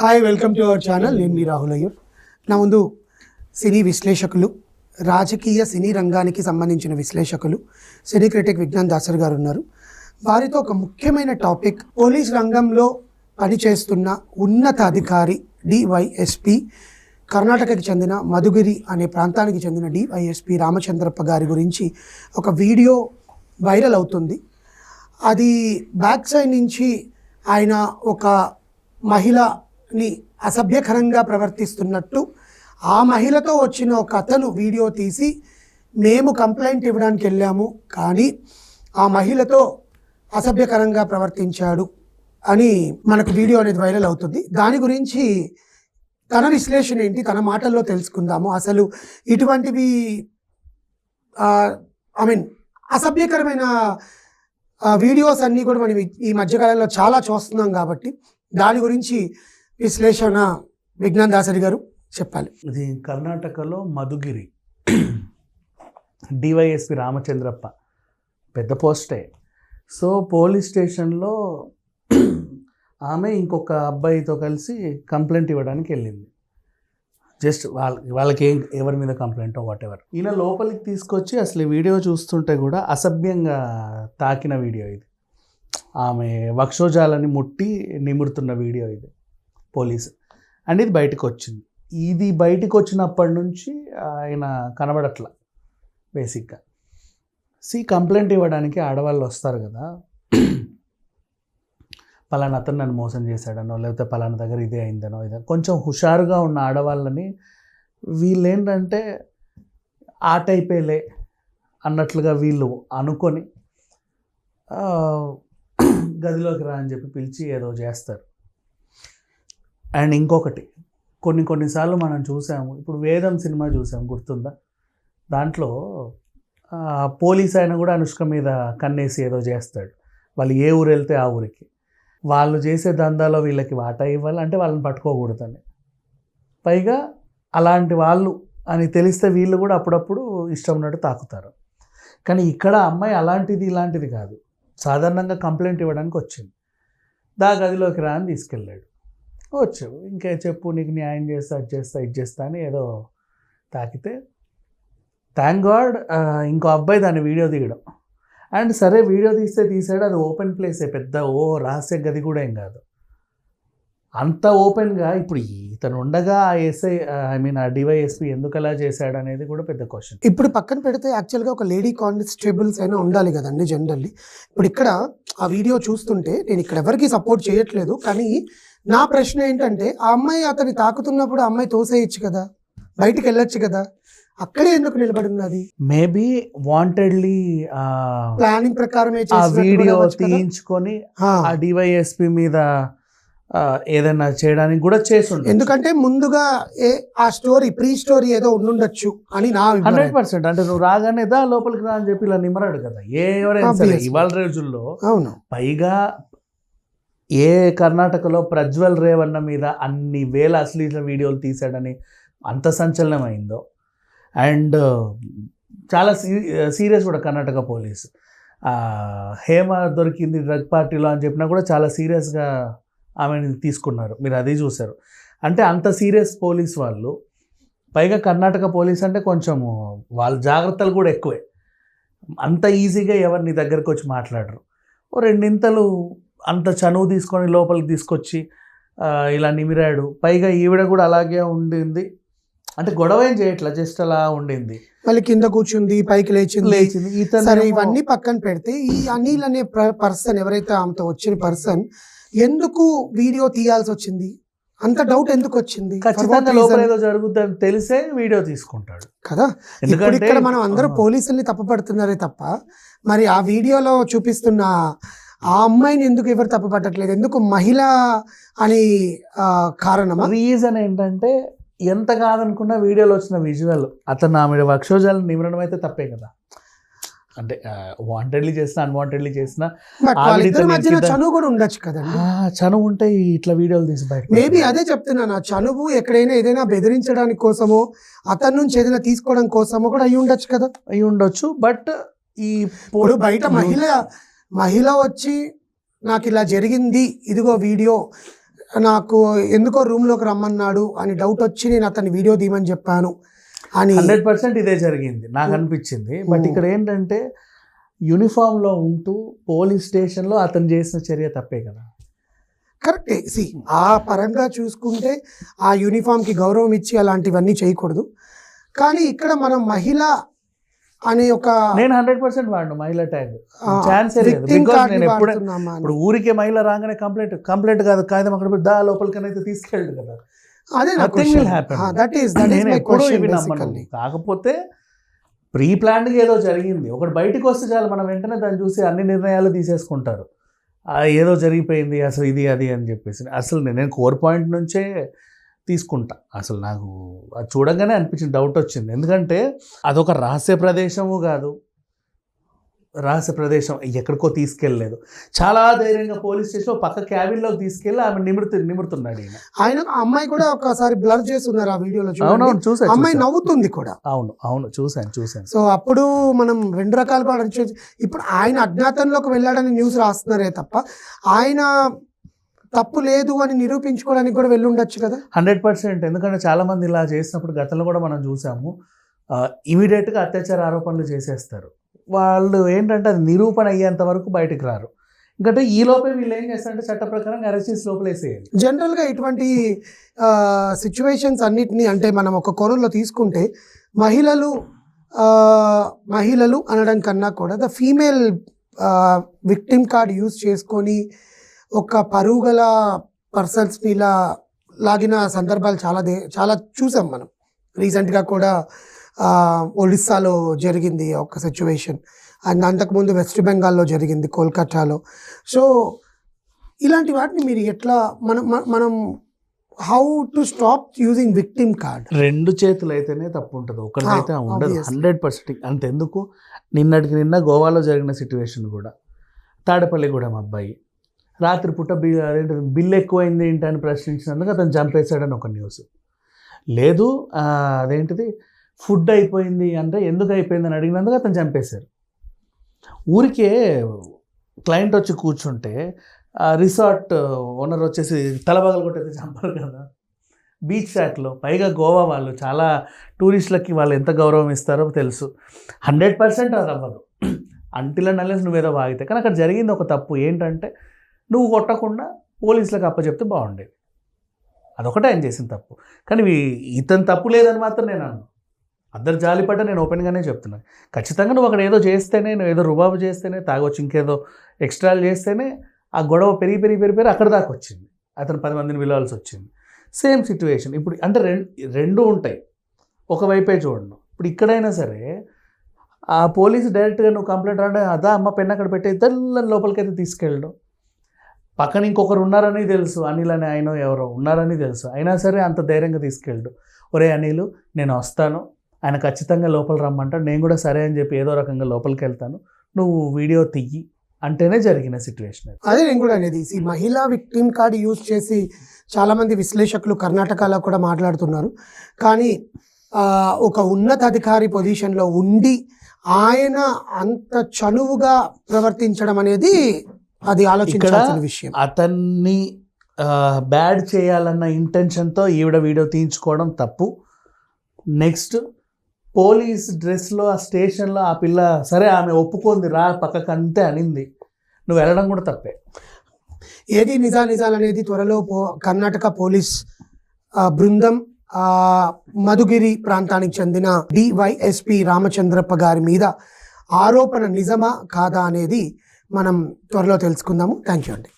Hi, welcome to our channel. నేను మీ రాహుల్ అయ్యూర్. నా ముందు సినీ విశ్లేషకులు, రాజకీయ సినీ రంగానికి సంబంధించిన విశ్లేషకులు, సినీ క్రిటిక్ విజ్ఞాన్ దాసర్ గారు ఉన్నారు. వారితో ఒక ముఖ్యమైన టాపిక్, పోలీస్ రంగంలో పనిచేస్తున్న ఉన్నత అధికారి డివైఎస్పి, కర్ణాటకకి చెందిన మధుగిరి అనే ప్రాంతానికి చెందిన డివైఎస్పి రామచంద్రప్ప గారి గురించి ఒక వీడియో వైరల్ అవుతుంది. అది బ్యాక్ సైడ్ నుంచి ఆయన ఒక మహిళని అసభ్యకరంగా ప్రవర్తిస్తున్నట్టు, ఆ మహిళతో వచ్చిన ఒక అతను వీడియో తీసి, మేము కంప్లైంట్ ఇవ్వడానికి వెళ్ళాము కానీ ఆ మహిళతో అసభ్యకరంగా ప్రవర్తించాడు అని మనకు వీడియో అనేది వైరల్ అవుతుంది. దాని గురించి తన విశ్లేషణ ఏంటి, తన మాటల్లో తెలుసుకుందాము. అసలు ఇటువంటివి అసభ్యకరమైన వీడియోస్ అన్నీ కూడా మనం ఈ మధ్యకాలంలో చాలా చూస్తున్నాం కాబట్టి దాని గురించి విశ్లేషణ విజ్ఞాన్ దాసరి గారు చెప్పాలి. ఇది కర్ణాటకలో మధుగిరి డివైఎస్పి రామచంద్రప్ప, పెద్ద పోస్టే. సో పోలీస్ స్టేషన్లో ఆమె ఇంకొక అబ్బాయితో కలిసి కంప్లైంట్ ఇవ్వడానికి వెళ్ళింది. జస్ట్ వాళ్ళకి ఎవరి మీద కంప్లైంట్ వాట్ ఎవర్. ఈయన లోపలికి తీసుకొచ్చి అసలు ఈ వీడియో చూస్తుంటే కూడా అసభ్యంగా తాకిన వీడియో ఇది. ఆమె వక్షోజాలని ముట్టి నిమురుతున్న వీడియో ఇది పోలీసు. అండ్ ఇది బయటకు వచ్చింది. ఇది బయటకు వచ్చినప్పటి నుంచి ఆయన కనబడట్లా బేసిక్గా. కంప్లైంట్ ఇవ్వడానికి ఆడవాళ్ళు వస్తారు కదా, పలానా అతను నన్ను మోసం చేశాడనో, లేకపోతే పలానా దగ్గర ఇదే అయిందనో, ఇదే కొంచెం హుషారుగా ఉన్న ఆడవాళ్ళని వీళ్ళు ఏంటంటే ఆ టైపేలే అన్నట్లుగా వీళ్ళు అనుకొని గదిలోకి రా అని చెప్పి పిలిచి ఏదో చేస్తారు. అండ్ ఇంకొకటి, కొన్నిసార్లు మనం చూసాము, ఇప్పుడు వేదం సినిమా చూసాము, గుర్తుందా? దాంట్లో పోలీస్ ఆయన కూడా అనుష్క మీద కన్నేసి ఏదో చేస్తాడు. వాళ్ళు ఏ ఊరు వెళ్తే ఆ ఊరికి, వాళ్ళు చేసే దందాలో వీళ్ళకి వాటా ఇవ్వాలి, అంటే వాళ్ళని పట్టుకోకూడదని. పైగా అలాంటి వాళ్ళు అని తెలిస్తే వీళ్ళు కూడా అప్పుడప్పుడు ఇష్టం ఉన్నట్టు తాకుతారు. కానీ ఇక్కడ అమ్మాయి అలాంటిది ఇలాంటిది కాదు, సాధారణంగా కంప్లైంట్ ఇవ్వడానికి వచ్చింది. గదిలోకి రా అని తీసుకెళ్ళాడు. వచ్చావు, ఇంకా చెప్పు, నీకు న్యాయం చేస్తా, అది చేస్తా, ఇది చేస్తా అని ఏదో తాకితే, థ్యాంక్ గాడ్ ఇంకో అబ్బాయి దాన్ని వీడియో తీయడం. అండ్ సరే వీడియో తీసాడు, అది ఓపెన్ ప్లేసే, పెద్ద రహస్య గది కూడా ఏం కాదు. అంత ఓపెన్గా ఇప్పుడు ఇతను ఉండగా ఆ డివైఎస్పీ ఎందుకు అలా చేశాడు అనేది కూడా పెద్ద క్వశ్చన్. ఇప్పుడు పక్కన పెడితే యాక్చువల్గా ఒక లేడీ కానిస్టేబుల్స్ అయినా ఉండాలి కదండి జనరల్లీ. ఇప్పుడు ఇక్కడ ఆ వీడియో చూస్తుంటే నేను ఇక్కడ ఎవరికి సపోర్ట్ చేయట్లేదు, కానీ నా ప్రశ్న ఏంటంటే, ఆ అమ్మాయి అతన్ని తాకుతున్నప్పుడు ఆ అమ్మాయి తోసేయచ్చు కదా, బయటికి వెళ్ళొచ్చు కదా, అక్కడే ఎందుకు నిలబడి ఉన్నది? మేబీ వాంటెడ్లీ ప్లానింగ్ ప్రకారమే ఆ వీడియో తీయించుకొని ఆ డివైఎస్పీ మీద ఏదైనా చేయడానికి కూడా చేస్తుండే. ఎందుకంటే ముందుగా ఆ ప్రీ స్టోరీ ఏదో ఉండుండొచ్చు అని నా 100%. అంటే నువ్వు రాగానే దా లోపలికి రా అని చెప్పి ఇలా నిమ్మరాడు కదా ఎవరైనా సరే ఇవాళ రోజుల్లో. అవును. పైగా కర్ణాటకలో ప్రజ్వల్ రేవన్న మీద అన్ని వేల అశ్లీల వీడియోలు తీశాడని అంత సంచలనమైందో. అండ్ చాలా సీరియస్ కూడా కర్ణాటక పోలీసు. హేమ దొరికింది డ్రగ్ పార్టీలో అని చెప్పినా కూడా చాలా సీరియస్గా ఆమెను తీసుకున్నారు. మీరు అదే చూశారు. అంటే అంత సీరియస్ పోలీస్ వాళ్ళు. పైగా కర్ణాటక పోలీస్ అంటే కొంచెము వాళ్ళ జాగ్రత్తలు కూడా ఎక్కువే. అంత ఈజీగా ఎవరు నీ దగ్గరకు వచ్చి మాట్లాడరు. రెండింతలు అంత చనువు తీసుకొని లోపలికి తీసుకొచ్చి ఇలా నిమిరాడు. పైగా ఈవిడ కూడా అలాగే ఉండింది, అంటే గొడవ ఏం చేయట్లా, జస్ట్ అలా ఉండింది. మళ్ళీ కింద కూర్చుంది, పైకి లేచింది. సరే, ఇవన్నీ పక్కన పెడితే ఈ అనిల్ అనే పర్సన్, ఎవరైతే ఆమెతో వచ్చిన పర్సన్, ఎందుకు వీడియో తీయాల్సి వచ్చింది? అంత డౌట్ ఎందుకు వచ్చింది? ఖచ్చితంగా లోపల ఏదో జరుగుతుందని తెలిసే వీడియో తీసుకుంటాడు కదా. ఎందుకంటే ఇక్కడ మనం అందరూ పోలీసుల్ని తప్పుపడుతున్నారే తప్ప, మరి ఆ వీడియోలో చూపిస్తున్న ఆ అమ్మాయిని ఎందుకు ఎవరు తప్పుపట్టట్లేదు? ఎందుకు మహిళ అని కారణమా? రీజన్ ఏంటంటే, ఎంత కాదనుకున్నా వీడియోలో వచ్చిన విజువల్, అతను ఆమె వక్షోజాలను నిమరడం అయితే తప్పే కదా. అంటే వాంటెడ్లీ చేసినా అన్వాంటెడ్లీ చేసినా చనువు కూడా ఉండొచ్చు కదా. చనువు ఉంటే ఇట్లా వీడియోలు తీసి బయట మేబీ అదే చెప్తున్నాను. ఆ చనువు ఎక్కడైనా ఏదైనా బెదిరించడానికి కోసమో, అతని నుంచి ఏదైనా తీసుకోవడం కోసమో కూడా అయ్యి ఉండొచ్చు కదా. అయ్యి ఉండొచ్చు. బట్ ఈ బయట మహిళ వచ్చి నాకు ఇలా జరిగింది, ఇదిగో వీడియో నాకు ఎందుకో రూమ్లోకి రమ్మన్నాడు అని డౌట్ వచ్చి నేను అతని వీడియో తీయమని చెప్పాను అని 100% ఇదే జరిగింది నాకు అనిపించింది. బట్ ఇక్కడ ఏంటంటే యూనిఫామ్లో ఉంటూ పోలీస్ స్టేషన్లో అతను చేసిన చర్య తప్పే కదా. కరెక్టే. ఆ పరంగా చూసుకుంటే ఆ యూనిఫామ్కి గౌరవం ఇచ్చి అలాంటివన్నీ చేయకూడదు. కానీ ఇక్కడ మనం మహిళ అనే ఒక నేను 100% వాడు మహిళా ట్యాగ్ ఛాన్స్ victim card ని నేను ఎప్పుడే వాడుతున్నామా అని. ఇప్పుడు ఊరికే మహిళ రాగానే కంప్లైంట్ కాదు కాగితం అక్కడ పెట్టి దా లోపలికనైతే తీసుకెళ్ళడు కదా. అదే నా Nothing will happen. నేను question, ఎప్పుడూ ఇవి basically. నమ్మను. కాకపోతే ప్రీ ప్లాన్డ్గా ఏదో జరిగింది, ఒకటి బయటకు వస్తే చాలు మనం వెంటనే దాన్ని చూసి అన్ని నిర్ణయాలు తీసేసుకుంటారు. ఏదో జరిగిపోయింది అసలు ఇది అది అని చెప్పేసి. అసలు నేను కోర్ పాయింట్ నుంచే తీసుకుంటా. అసలు నాకు అది చూడంగానే అనిపించింది, డౌట్ వచ్చింది. ఎందుకంటే అదొక రహస్య ప్రదేశము కాదు, రహస్య ప్రదేశం ఎక్కడికో తీసుకెళ్ళలేదు. చాలా ధైర్యంగా పోలీస్ స్టేషన్లో పక్క క్యాబిన్లోకి తీసుకెళ్ళి ఆమె నిమురుతున్నాడు ఈయన. ఆయన అమ్మాయి కూడా ఒకసారి బ్లర్ చేస్తున్నారు ఆ వీడియోలో. అవునవును చూసాను. అమ్మాయి నవ్వుతుంది కూడా. అవును చూసాను. సో అప్పుడు మనం రెండు రకాలుగా ఆలోచించవచ్చు. ఇప్పుడు ఆయన అజ్ఞాతంలోకి వెళ్ళాడని న్యూస్ రాస్తున్నారే తప్ప ఆయన తప్పు లేదు అని నిరూపించుకోవడానికి కూడా వెళ్ళి ఉండొచ్చు కదా. 100%. ఎందుకంటే చాలామంది ఇలా చేసినప్పుడు గతంలో కూడా మనం చూసాము, ఇమీడియట్గా అత్యాచార ఆరోపణలు చేసేస్తారు. వాళ్ళు ఏంటంటే అది నిరూపణ అయ్యేంత వరకు బయటకు రారు. ఎందుకంటే ఈ లోపే వీళ్ళు ఏం చేస్తారంటే చట్ట ప్రకారం అరెస్ట్ చేసి లోపలేసేయాలి. జనరల్గా ఇటువంటి సిచ్యువేషన్స్ అన్నిటినీ అంటే మనం ఒక కోణంలో తీసుకుంటే మహిళలు అనడం కన్నా కూడా the female victim card use చేసుకొని ఒక పరుగుల పర్సన్స్ని ఇలా లాగిన సందర్భాలు చాలా చూసాం మనం. రీసెంట్గా కూడా ఒడిస్సాలో జరిగింది ఒక సిచ్యువేషన్, అండ్ అంతకుముందు వెస్ట్ బెంగాల్లో జరిగింది, కోల్కతాలో. సో ఇలాంటి వాటిని మీరు ఎట్లా మనం how to stop using victim card? రెండు చేతులు అయితేనే తప్పు ఉంటుంది, ఒకరికైతే ఉండదు. 100%. అంతెందుకు, నిన్న గోవాలో జరిగిన సిచ్యువేషన్ కూడా, తాడేపల్లిగూడెం అబ్బాయి రాత్రిపూట బిల్లు ఎక్కువైంది ఏంటని ప్రశ్నించినందుకు అతను చంపేశాడని ఒక న్యూస్. లేదు అదేంటిది ఫుడ్ అయిపోయింది అంటే ఎందుకు అయిపోయిందని అడిగినందుకు అతను చంపేశారు. ఊరికే క్లయింట్ వచ్చి కూర్చుంటే రిసార్ట్ ఓనర్ వచ్చేసి తలబగలు కొట్టేది చంపారు కదా బీచ్ షాట్లో. పైగా గోవా వాళ్ళు చాలా టూరిస్టులకి వాళ్ళు ఎంత గౌరవం ఇస్తారో తెలుసు. 100% అది అవ్వదు అంటిల్ అండ్ అన్లెస్ నువ్వేదో వాగితే. కానీ అక్కడ జరిగింది ఒక తప్పు ఏంటంటే నువ్వు కొట్టకుండా పోలీసులకు అప్పచెప్తే బాగుండేది. అదొకటే ఆయన చేసిన తప్పు. కానీ ఇతను తప్పు లేదని మాత్రం నేను అన్నాను. అందరు జాలిపడ్డా నేను ఓపెన్గానే చెప్తున్నాను. ఖచ్చితంగా నువ్వు అక్కడ ఏదో చేస్తేనే, నువ్వు ఏదో రుబాబు చేస్తేనే, తాగొచ్చి ఇంకేదో ఎక్స్ట్రాలు చేస్తేనే ఆ గొడవ పెరిగి అక్కడ దాకా వచ్చింది. అతను 10 మందిని పిలవాల్సి వచ్చింది. సేమ్ సిచ్యువేషన్ ఇప్పుడు అంటే రెండు ఉంటాయి, ఒకవైపే చూడండి. ఇప్పుడు ఇక్కడైనా సరే ఆ పోలీసు డైరెక్ట్గా నువ్వు కంప్లైంట్ అంటే అదా అమ్మ పెన్ అక్కడ పెట్టే తెల్లని లోపలికైతే తీసుకెళ్ళడం. పక్కన ఇంకొకరు ఉన్నారని తెలుసు, అనిల్ అని ఆయన ఎవరో ఉన్నారని తెలుసు, అయినా సరే అంత ధైర్యంగా తీసుకెళ్ళడు. ఒరే అనిల్ నేను వస్తాను, ఆయన ఖచ్చితంగా లోపల రమ్మంటాడు, నేను కూడా సరే అని చెప్పి ఏదో రకంగా లోపలికి వెళ్తాను, నువ్వు వీడియో తీయి అంటేనే జరిగిన సిచ్యువేషన్. అదే నేను కూడా అనేది. ఈ మహిళా విక్టిమ్ కార్డ్ యూజ్ చేసి చాలామంది విశ్లేషకులు కర్ణాటకలో కూడా మాట్లాడుతున్నారు. కానీ ఒక ఉన్నతాధికారి పొజిషన్లో ఉండి ఆయన అంత చనువుగా ప్రవర్తించడం అనేది అది ఆలోచించాల్సిన విషయం. అతన్ని బ్యాడ్ చేయాలన్న ఇంటెన్షన్తో ఈవిడ వీడియో తీయించుకోవడం తప్పు. నెక్స్ట్ పోలీస్ డ్రెస్లో ఆ స్టేషన్లో ఆ పిల్ల సరే ఆమె ఒప్పుకుంది రా పక్కకు అంతే అనింది, నువ్వు వెళ్ళడం కూడా తప్పే. ఏది నిజాలనేది త్వరలో కర్ణాటక పోలీస్ బృందం మధుగిరి ప్రాంతానికి చెందిన డివైఎస్పి రామచంద్రప్ప గారి మీద ఆరోపణ నిజమా కాదా అనేది మనం త్వరలో తెలుసుకుందాము. థ్యాంక్ యూ అండి.